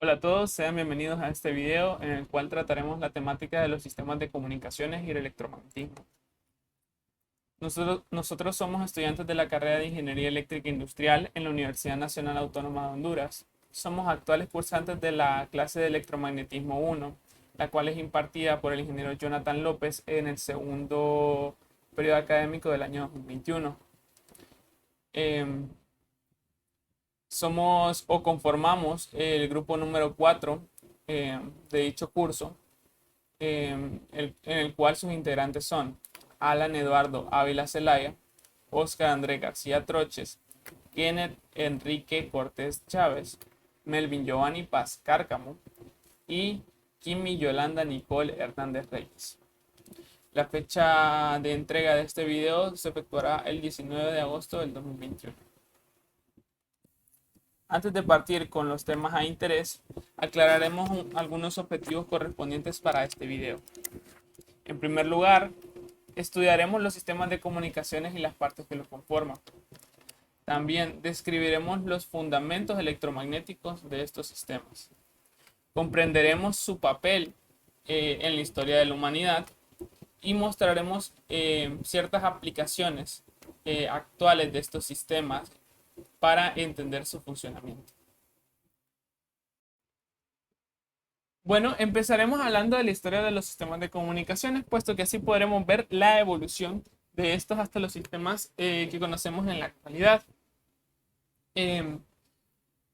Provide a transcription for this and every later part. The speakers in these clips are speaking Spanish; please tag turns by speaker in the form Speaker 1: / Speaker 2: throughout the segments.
Speaker 1: Hola a todos, sean bienvenidos a este video en el cual trataremos la temática de los sistemas de comunicaciones y el electromagnetismo. Nosotros somos estudiantes de la carrera de Ingeniería Eléctrica Industrial en la Universidad Nacional Autónoma de Honduras. Somos actuales cursantes de la clase de electromagnetismo 1, la cual es impartida por el ingeniero Jonathan López en el segundo periodo académico del año 2021. Em, Somos o conformamos el grupo número 4 de dicho curso, en el cual sus integrantes son Alan Eduardo Ávila Zelaya, Oscar Andrés García Troches, Kenneth Enrique Cortés Chávez, Melvin Giovanni Paz Cárcamo y Kimi Yolanda Nicole Hernández Reyes. La fecha de entrega de este video se efectuará el 19 de agosto del 2021. Antes de partir con los temas a interés, aclararemos algunos objetivos correspondientes para este video. En primer lugar, estudiaremos los sistemas de comunicaciones y las partes que los conforman. También describiremos los fundamentos electromagnéticos de estos sistemas. Comprenderemos su papel en la historia de la humanidad y mostraremos ciertas aplicaciones actuales de estos sistemas para entender su funcionamiento. Bueno, empezaremos hablando de la historia de los sistemas de comunicaciones, puesto que así podremos ver la evolución de estos hasta los sistemas que conocemos en la actualidad. Eh,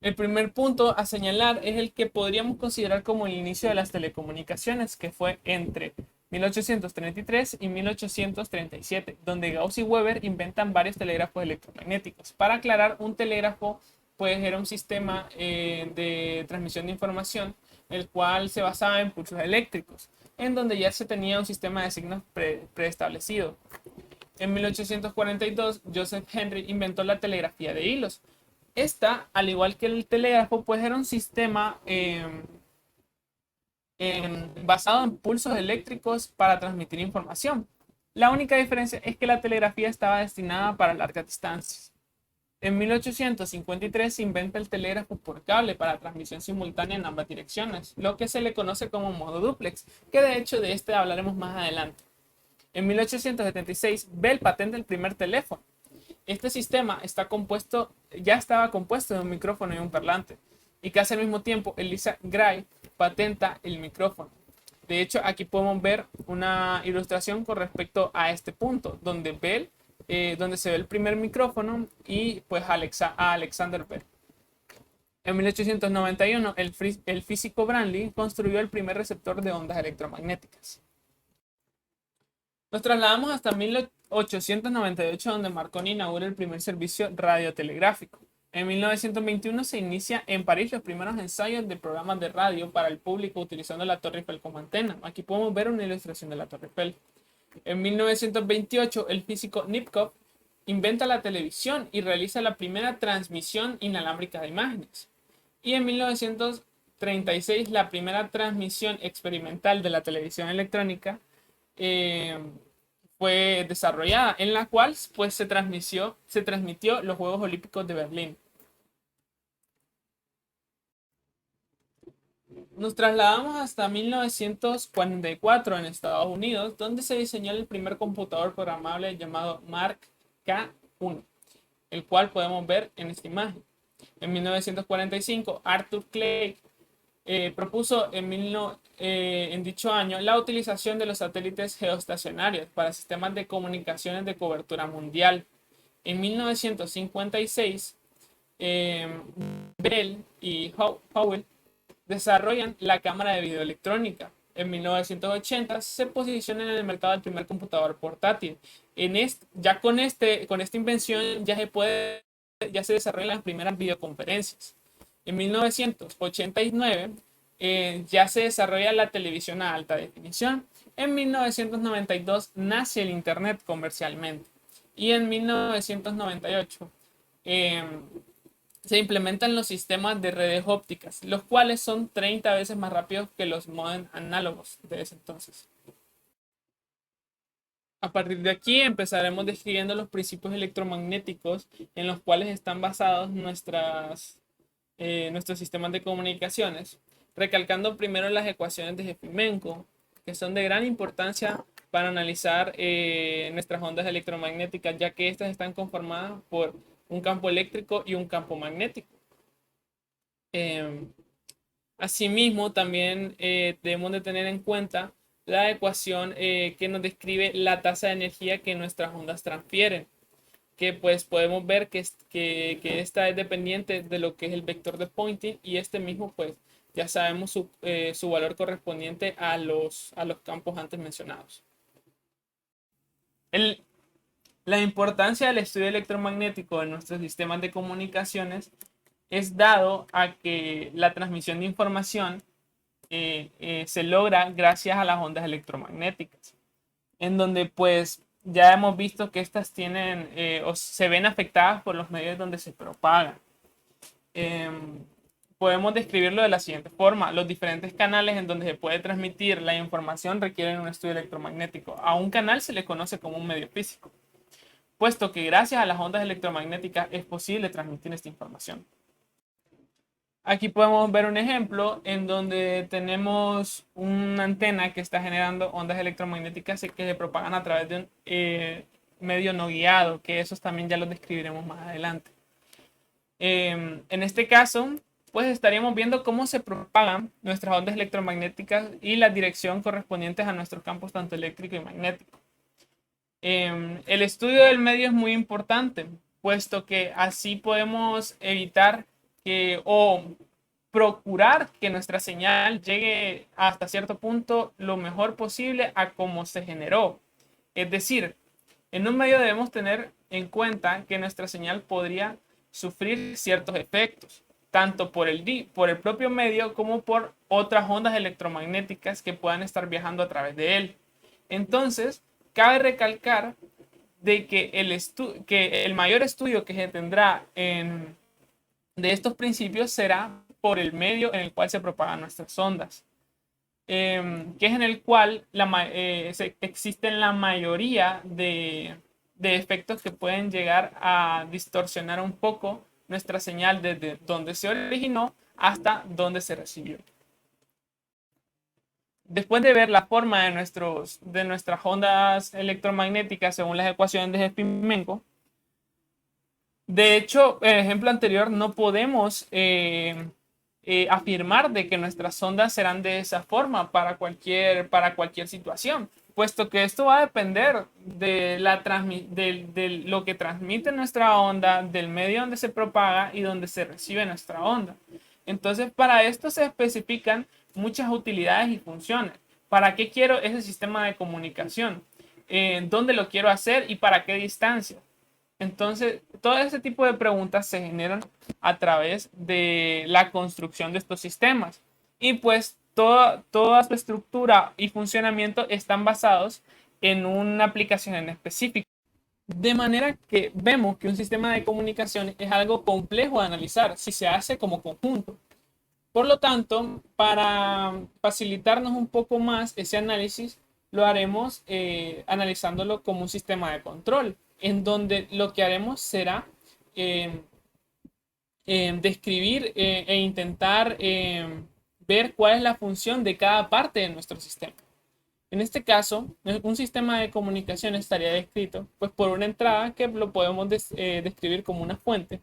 Speaker 1: el primer punto a señalar es el que podríamos considerar como el inicio de las telecomunicaciones, que fue entre 1833 y 1837, donde Gauss y Weber inventan varios telégrafos electromagnéticos. Para aclarar, un telégrafo pues era un sistema de transmisión de información, el cual se basaba en pulsos eléctricos, en donde ya se tenía un sistema de signos preestablecido. En 1842, Joseph Henry inventó la telegrafía de hilos. Esta, al igual que el telégrafo, pues era un sistema basado en pulsos eléctricos para transmitir información. La única diferencia es que la telegrafía estaba destinada para largas distancias. En 1853 se inventa el telégrafo por cable para transmisión simultánea en ambas direcciones, lo que se le conoce como modo dúplex, que de hecho de este hablaremos más adelante. En 1876, Bell patenta el primer teléfono. Este sistema ya estaba compuesto de un micrófono y un parlante, y casi al mismo tiempo Eliza Gray patenta el micrófono. De hecho, aquí podemos ver una ilustración con respecto a este punto, donde se ve el primer micrófono y pues a Alexander Bell. En 1891, el físico Branly construyó el primer receptor de ondas electromagnéticas. Nos trasladamos hasta 1898, donde Marconi inaugura el primer servicio radiotelegráfico. En 1921 se inicia en París los primeros ensayos de programas de radio para el público utilizando la Torre Eiffel como antena. Aquí podemos ver una ilustración de la Torre Eiffel. En 1928, el físico Nipkow inventa la televisión y realiza la primera transmisión inalámbrica de imágenes. Y en 1936, la primera transmisión experimental de la televisión electrónica eh, fue desarrollada, en la cual pues, se transmitió los Juegos Olímpicos de Berlín. Nos trasladamos hasta 1944 en Estados Unidos, donde se diseñó el primer computador programable llamado Mark K1, el cual podemos ver en esta imagen. En 1945, Arthur Clay propuso en dicho año la utilización de los satélites geoestacionarios para sistemas de comunicaciones de cobertura mundial. En 1956, Bell y Howell desarrollan la cámara de video electrónica. En 1980 se posiciona en el mercado el primer computador portátil. Con esta invención ya se desarrollan las primeras videoconferencias. En 1989 ya se desarrolla la televisión a alta definición. En 1992 nace el Internet comercialmente. Y en 1998 se implementan los sistemas de redes ópticas, los cuales son 30 veces más rápidos que los módems análogos de ese entonces. A partir de aquí empezaremos describiendo los principios electromagnéticos en los cuales están basados nuestros sistemas de comunicaciones, recalcando primero las ecuaciones de Jefimenko, que son de gran importancia para analizar nuestras ondas electromagnéticas, ya que estas están conformadas por un campo eléctrico y un campo magnético. Asimismo, también debemos de tener en cuenta la ecuación que nos describe la tasa de energía que nuestras ondas transfieren, que pues podemos ver que esta es dependiente de lo que es el vector de Poynting, y este mismo pues ya sabemos su valor correspondiente a los campos antes mencionados. La importancia del estudio electromagnético en nuestros sistemas de comunicaciones es dado a que la transmisión de información se logra gracias a las ondas electromagnéticas, en donde pues ya hemos visto que estas tienen o se ven afectadas por los medios donde se propagan. Podemos describirlo de la siguiente forma: los diferentes canales en donde se puede transmitir la información requieren un estudio electromagnético. A un canal se le conoce como un medio físico, puesto que gracias a las ondas electromagnéticas es posible transmitir esta información. Aquí podemos ver un ejemplo en donde tenemos una antena que está generando ondas electromagnéticas que se propagan a través de un medio no guiado, que esos también ya los describiremos más adelante. En este caso, pues estaríamos viendo cómo se propagan nuestras ondas electromagnéticas y la dirección correspondientes a nuestros campos tanto eléctrico y magnético. El estudio del medio es muy importante, puesto que así podemos evitar o procurar que nuestra señal llegue hasta cierto punto lo mejor posible a cómo se generó. Es decir, en un medio debemos tener en cuenta que nuestra señal podría sufrir ciertos efectos, tanto por el propio medio como por otras ondas electromagnéticas que puedan estar viajando a través de él. Entonces, cabe recalcar de que el mayor estudio que se tendrá de estos principios será por el medio en el cual se propagan nuestras ondas, que es en el cual existen la mayoría de efectos que pueden llegar a distorsionar un poco nuestra señal desde donde se originó hasta donde se recibió. Después de ver la forma de nuestras ondas electromagnéticas según las ecuaciones de Jefimenko, de hecho, en el ejemplo anterior no podemos afirmar de que nuestras ondas serán de esa forma para cualquier situación, puesto que esto va a depender de lo que transmite nuestra onda, del medio donde se propaga y donde se recibe nuestra onda. Entonces, para esto se especifican muchas utilidades y funciones. ¿Para qué quiero ese sistema de comunicación? ¿Dónde lo quiero hacer y para qué distancia? Entonces, todo este tipo de preguntas se generan a través de la construcción de estos sistemas. Y pues toda su estructura y funcionamiento están basados en una aplicación en específico. De manera que vemos que un sistema de comunicación es algo complejo de analizar si se hace como conjunto. Por lo tanto, para facilitarnos un poco más ese análisis, lo haremos analizándolo como un sistema de control, en donde lo que haremos será eh, describir e intentar ver cuál es la función de cada parte de nuestro sistema. En este caso, un sistema de comunicación estaría descrito pues, por una entrada que lo podemos describir como una fuente,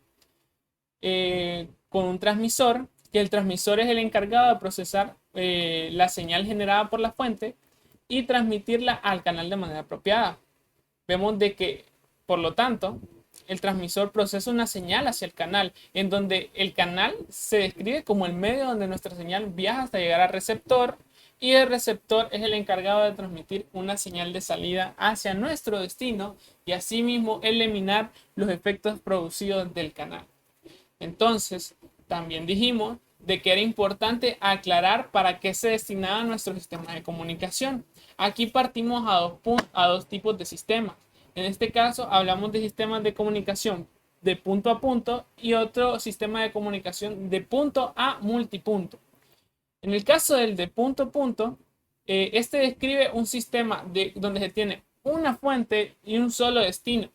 Speaker 1: con un transmisor, que el transmisor es el encargado de procesar la señal generada por la fuente y transmitirla al canal de manera apropiada. Vemos de que, por lo tanto, el transmisor procesa una señal hacia el canal, en donde el canal se describe como el medio donde nuestra señal viaja hasta llegar al receptor, y el receptor es el encargado de transmitir una señal de salida hacia nuestro destino y asimismo eliminar los efectos producidos del canal. Entonces, también dijimos de que era importante aclarar para qué se destinaba nuestro sistema de comunicación. Aquí partimos a dos tipos de sistemas. En este caso, hablamos de sistemas de comunicación de punto a punto y otro sistema de comunicación de punto a multipunto. En el caso del de punto a punto, este describe un sistema donde se tiene una fuente y un solo destino,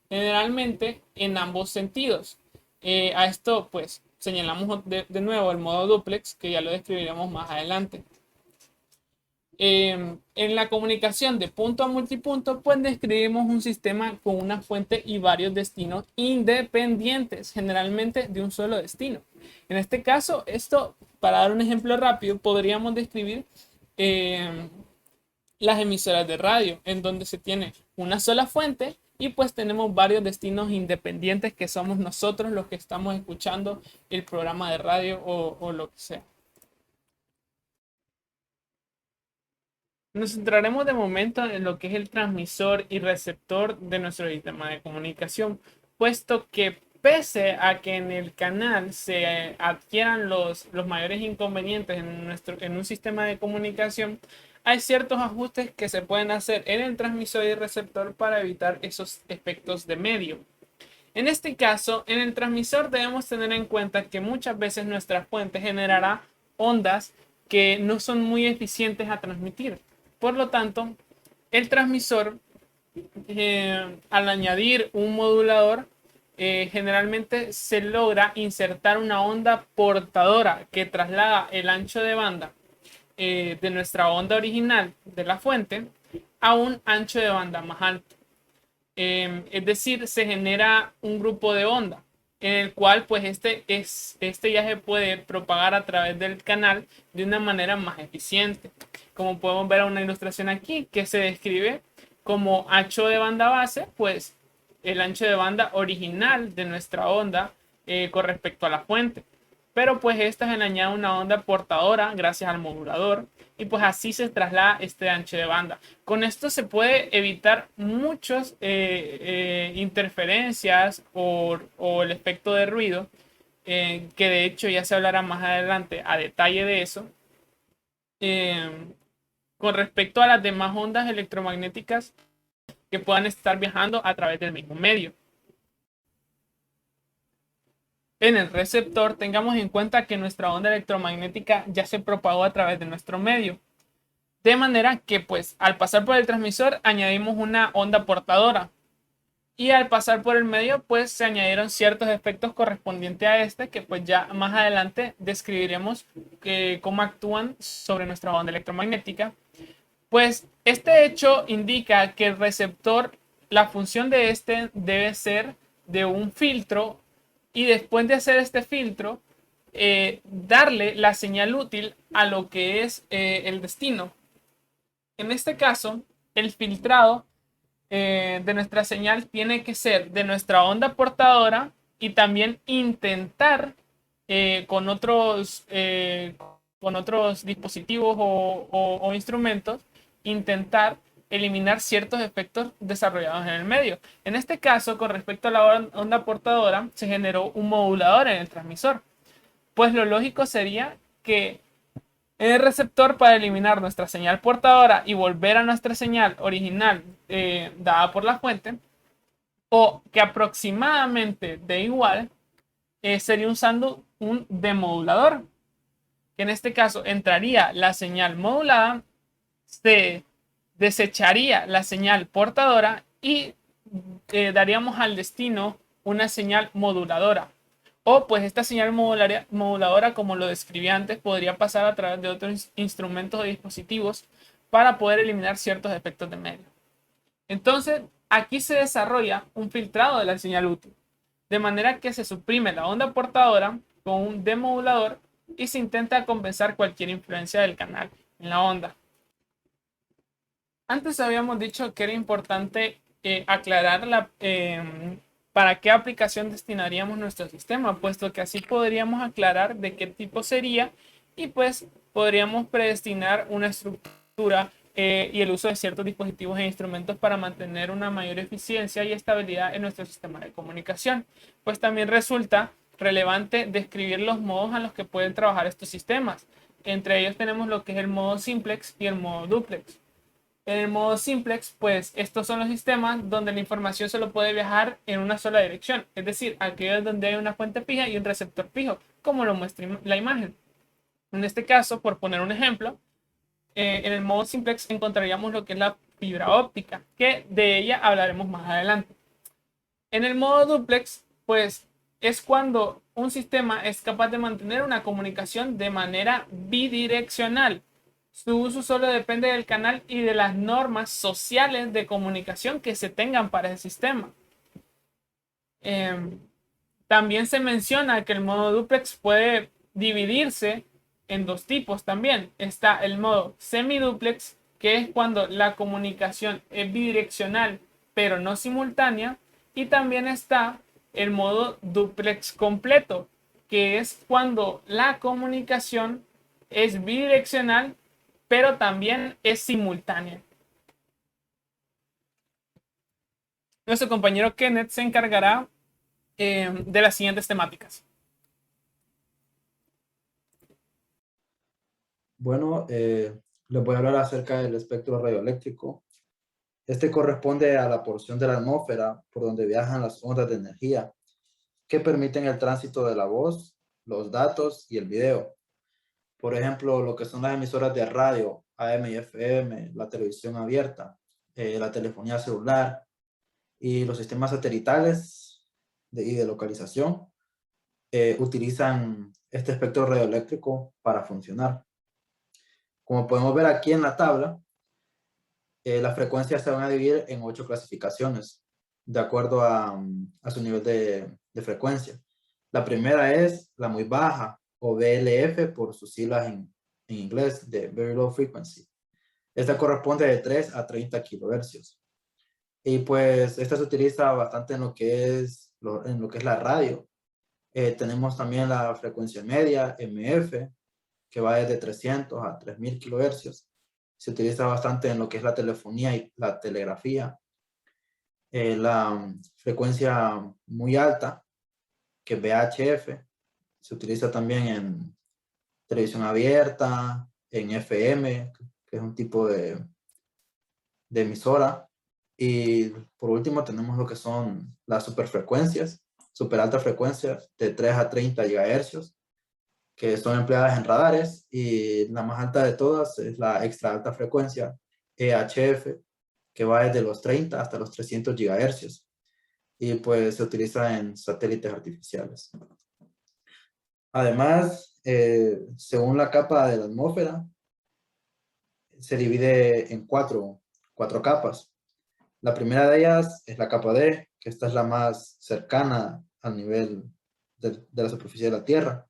Speaker 1: generalmente en ambos sentidos. A esto, pues, señalamos de nuevo el modo duplex, que ya lo describiremos más adelante. En la comunicación de punto a multipunto, pues describimos un sistema con una fuente y varios destinos independientes, generalmente de un solo destino. En este caso, esto, para dar un ejemplo rápido, podríamos describir las emisoras de radio, en donde se tiene una sola fuente y pues tenemos varios destinos independientes que somos nosotros los que estamos escuchando el programa de radio o lo que sea. Nos centraremos de momento en lo que es el transmisor y receptor de nuestro sistema de comunicación, puesto que pese a que en el canal se adquieran los mayores inconvenientes en un sistema de comunicación, hay ciertos ajustes que se pueden hacer en el transmisor y receptor para evitar esos efectos de medio. En este caso, en el transmisor debemos tener en cuenta que muchas veces nuestra fuente generará ondas que no son muy eficientes a transmitir. Por lo tanto, el transmisor, al añadir un modulador, generalmente se logra insertar una onda portadora que traslada el ancho de banda de nuestra onda original de la fuente a un ancho de banda más alto. Es decir, se genera un grupo de onda en el cual pues este ya se puede propagar a través del canal de una manera más eficiente. Como podemos ver en una ilustración aquí que se describe como ancho de banda base, pues el ancho de banda original de nuestra onda con respecto a la fuente. Pero pues esta se le añade una onda portadora gracias al modulador y pues así se traslada este ancho de banda. Con esto se puede evitar muchas interferencias o el efecto de ruido, que de hecho ya se hablará más adelante a detalle de eso, eh, con respecto a las demás ondas electromagnéticas que puedan estar viajando a través del mismo medio. En el receptor, tengamos en cuenta que nuestra onda electromagnética ya se propagó a través de nuestro medio. De manera que pues al pasar por el transmisor añadimos una onda portadora. Y al pasar por el medio pues se añadieron ciertos efectos correspondientes a este que pues ya más adelante describiremos cómo actúan sobre nuestra onda electromagnética. Pues este hecho indica que el receptor, la función de este debe ser de un filtro y después de hacer este filtro, darle la señal útil a lo que es el destino. En este caso, el filtrado de nuestra señal tiene que ser de nuestra onda portadora y también intentar con otros dispositivos o instrumentos, intentar eliminar ciertos efectos desarrollados en el medio. En este caso, con respecto a la onda portadora, se generó un modulador en el transmisor. Pues lo lógico sería que en el receptor, para eliminar nuestra señal portadora y volver a nuestra señal original dada por la fuente, o que aproximadamente de igual, sería usando un demodulador, que en este caso entraría la señal modulada, se desecharía la señal portadora y daríamos al destino una señal moduladora. O pues esta señal moduladora, como lo describí antes, podría pasar a través de otros instrumentos o dispositivos para poder eliminar ciertos efectos de medio. Entonces, aquí se desarrolla un filtrado de la señal útil, de manera que se suprime la onda portadora con un demodulador y se intenta compensar cualquier influencia del canal en la onda. Antes habíamos dicho que era importante aclarar para qué aplicación destinaríamos nuestro sistema, puesto que así podríamos aclarar de qué tipo sería y pues podríamos predestinar una estructura y el uso de ciertos dispositivos e instrumentos para mantener una mayor eficiencia y estabilidad en nuestro sistema de comunicación. Pues también resulta relevante describir los modos a los que pueden trabajar estos sistemas. Entre ellos tenemos lo que es el modo simplex y el modo duplex. En el modo simplex, pues estos son los sistemas donde la información solo puede viajar en una sola dirección, es decir, aquellos donde hay una fuente fija y un receptor fijo, como lo muestra la imagen. En este caso, por poner un ejemplo, en el modo simplex encontraríamos lo que es la fibra óptica, que de ella hablaremos más adelante. En el modo duplex, pues es cuando un sistema es capaz de mantener una comunicación de manera bidireccional. Su uso solo depende del canal y de las normas sociales de comunicación que se tengan para el sistema. Eh, También se menciona que el modo duplex puede dividirse en dos tipos también. Está el modo semiduplex, que es cuando la comunicación es bidireccional pero no simultánea. Y también está el modo duplex completo, que es cuando la comunicación es bidireccional pero también es simultánea. Nuestro compañero Kenneth se encargará de las siguientes temáticas.
Speaker 2: Bueno, les voy a hablar acerca del espectro radioeléctrico. Este corresponde a la porción de la atmósfera por donde viajan las ondas de energía que permiten el tránsito de la voz, los datos y el video. Por ejemplo, lo que son las emisoras de radio, AM y FM, la televisión abierta, la telefonía celular y los sistemas satelitales y de localización utilizan este espectro radioeléctrico para funcionar. Como podemos ver aquí en la tabla, las frecuencias se van a dividir en 8 clasificaciones, de acuerdo a su nivel de frecuencia. La primera es la muy baja, o VLF por sus siglas en inglés, de Very Low Frequency. Esta corresponde de 3 a 30 kilohercios. Y pues esta se utiliza bastante en lo que es, la radio. Tenemos también la frecuencia media, MF, que va desde 300 a 3000 kilohercios. Se utiliza bastante en lo que es la telefonía y la telegrafía. La frecuencia muy alta, que es VHF, se utiliza también en televisión abierta, en FM, que es un tipo de emisora. Y por último tenemos lo que son las superfrecuencias, super altas frecuencias de 3 a 30 GHz, que son empleadas en radares, y la más alta de todas es la extra alta frecuencia, EHF, que va desde los 30 hasta los 300 GHz, y pues se utiliza en satélites artificiales. Además, según la capa de la atmósfera, se divide en cuatro capas. La primera de ellas es la capa D, que esta es la más cercana al nivel de la superficie de la Tierra.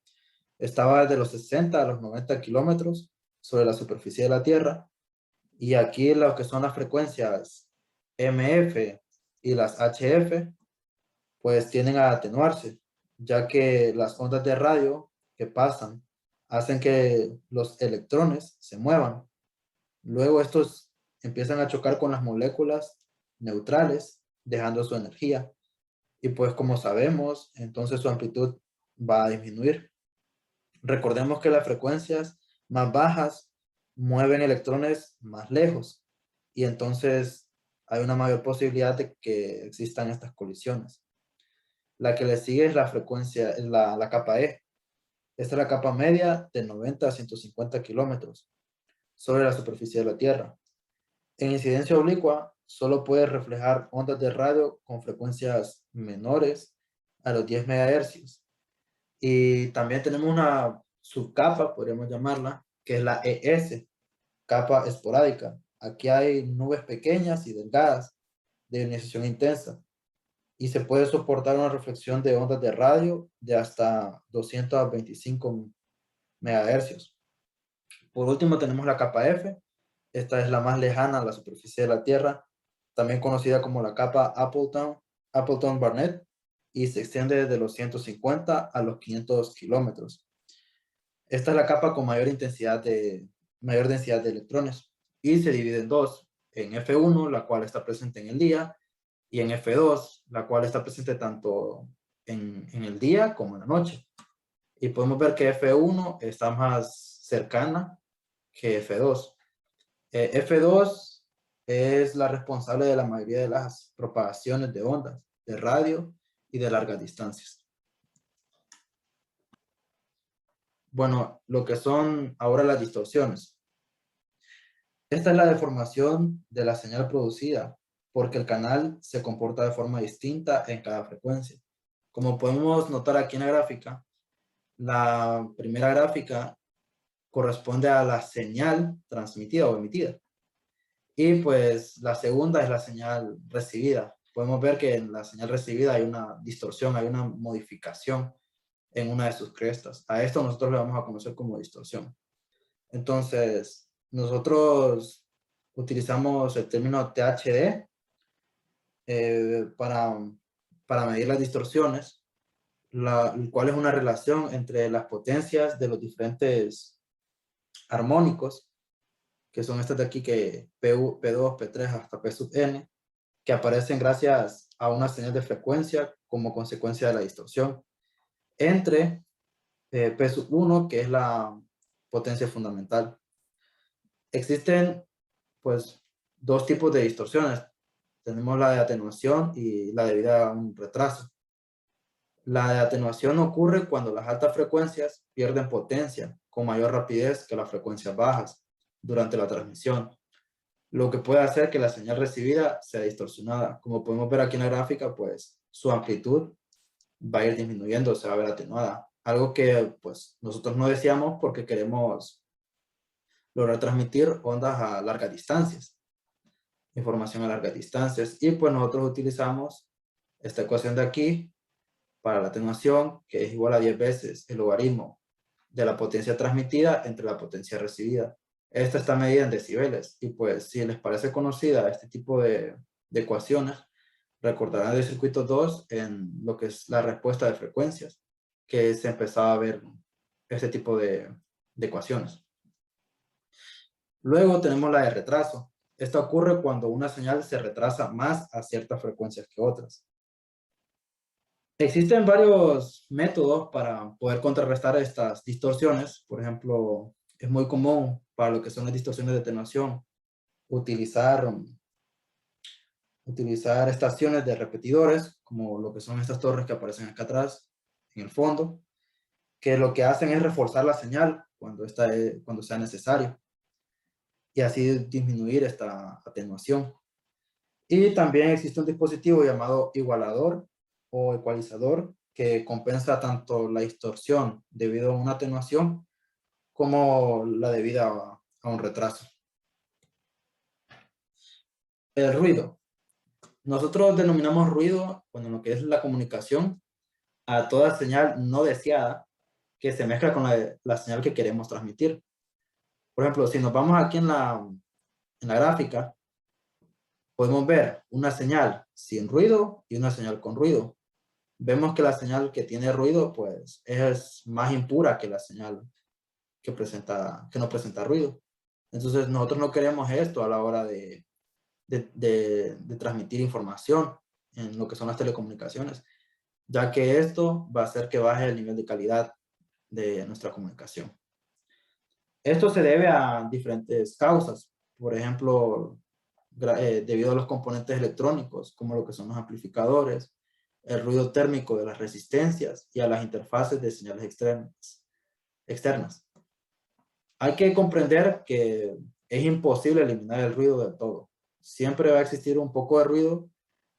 Speaker 2: Estaba desde los 60 a los 90 kilómetros sobre la superficie de la Tierra. Y aquí lo que son las frecuencias MF y las HF, pues tienden a atenuarse, ya que las ondas de radio que pasan hacen que los electrones se muevan. Luego estos empiezan a chocar con las moléculas neutrales, dejando su energía. Y pues como sabemos, entonces su amplitud va a disminuir. Recordemos que las frecuencias más bajas mueven electrones más lejos, y entonces hay una mayor posibilidad de que existan estas colisiones. La que le sigue es la frecuencia, la capa E. Esta es la capa media de 90 a 150 kilómetros sobre la superficie de la Tierra. En incidencia oblicua, solo puede reflejar ondas de radio con frecuencias menores a los 10 MHz. Y también tenemos una subcapa, podríamos llamarla, que es la ES, capa esporádica. Aquí hay nubes pequeñas y delgadas de ionización intensa, y se puede soportar una reflexión de ondas de radio de hasta 225 MHz. Por último tenemos la capa F. Esta es la más lejana a la superficie de la Tierra, también conocida como la capa Appleton-Barnett, y se extiende desde los 150 a los 500 kilómetros. Esta es la capa con mayor densidad de electrones, y se divide en dos: en F1, la cual está presente en el día, y en F2, la cual está presente tanto en el día como en la noche. Y podemos ver que F1 está más cercana que F2. F2 es la responsable de la mayoría de las propagaciones de ondas de radio y de largas distancias. Bueno, lo que son ahora las distorsiones. Esta es la deformación de la señal producida porque el canal se comporta de forma distinta en cada frecuencia. Como podemos notar aquí en la gráfica, la primera gráfica corresponde a la señal transmitida o emitida. Y pues la segunda es la señal recibida. Podemos ver que en la señal recibida hay una distorsión, hay una modificación en una de sus crestas. A esto nosotros le vamos a conocer como distorsión. Entonces, nosotros utilizamos el término THD para medir las distorsiones, el cual es una relación entre las potencias de los diferentes armónicos, que son estas de aquí, que P2, P3 hasta P sub n, que aparecen gracias a una señal de frecuencia como consecuencia de la distorsión, entre P sub 1, que es la potencia fundamental. Existen, pues, dos tipos de distorsiones. Tenemos la de atenuación y la debida a un retraso. La de atenuación ocurre cuando las altas frecuencias pierden potencia con mayor rapidez que las frecuencias bajas durante la transmisión, lo que puede hacer que la señal recibida sea distorsionada. Como podemos ver aquí en la gráfica, pues su amplitud va a ir disminuyendo, se va a ver atenuada. Algo que pues nosotros no deseamos porque queremos lograr transmitir ondas a largas distancias, información a largas distancias. Y pues nosotros utilizamos esta ecuación de aquí para la atenuación, que es igual a 10 veces el logaritmo de la potencia transmitida entre la potencia recibida. Esta está medida en decibeles y pues si les parece conocida este tipo de ecuaciones, recordarán del circuito 2 en lo que es la respuesta de frecuencias, que se empezaba a ver este tipo de ecuaciones. Luego tenemos la de retraso. Esto ocurre cuando una señal se retrasa más a ciertas frecuencias que otras. Existen varios métodos para poder contrarrestar estas distorsiones. Por ejemplo, es muy común para lo que son las distorsiones de atenuación utilizar estaciones de repetidores, como lo que son estas torres que aparecen acá atrás, en el fondo, que lo que hacen es reforzar la señal cuando sea necesario y así disminuir esta atenuación. Y también existe un dispositivo llamado igualador o ecualizador que compensa tanto la distorsión debido a una atenuación como la debida a un retraso. El ruido. Nosotros denominamos ruido, bueno, lo que es la comunicación, a toda señal no deseada que se mezcla con la señal que queremos transmitir. Por ejemplo, si nos vamos aquí en la gráfica, podemos ver una señal sin ruido y una señal con ruido. Vemos que la señal que tiene ruido, pues, es más impura que la señal que no presenta ruido. Entonces, nosotros no queremos esto a la hora de transmitir información en lo que son las telecomunicaciones, ya que esto va a hacer que baje el nivel de calidad de nuestra comunicación. Esto se debe a diferentes causas, por ejemplo, debido a los componentes electrónicos, como lo que son los amplificadores, el ruido térmico de las resistencias y a las interfaces de señales externas. Hay que comprender que es imposible eliminar el ruido del todo. Siempre va a existir un poco de ruido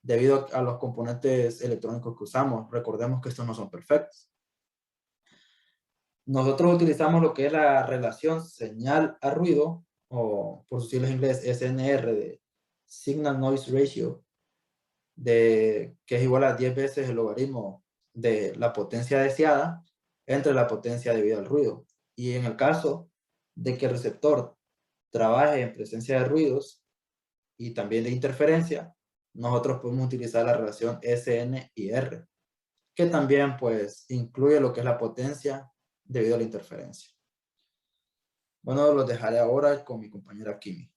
Speaker 2: debido a los componentes electrónicos que usamos. Recordemos que estos no son perfectos. Nosotros utilizamos lo que es la relación señal a ruido, o por sus siglas en inglés SNR, de Signal Noise Ratio, que es igual a 10 veces el logaritmo de la potencia deseada entre la potencia debida al ruido. Y en el caso de que el receptor trabaje en presencia de ruidos y también de interferencia, nosotros podemos utilizar la relación SN y R, que también pues incluye lo que es la potencia debido a la interferencia. Bueno, los dejaré ahora con mi compañera Kimi.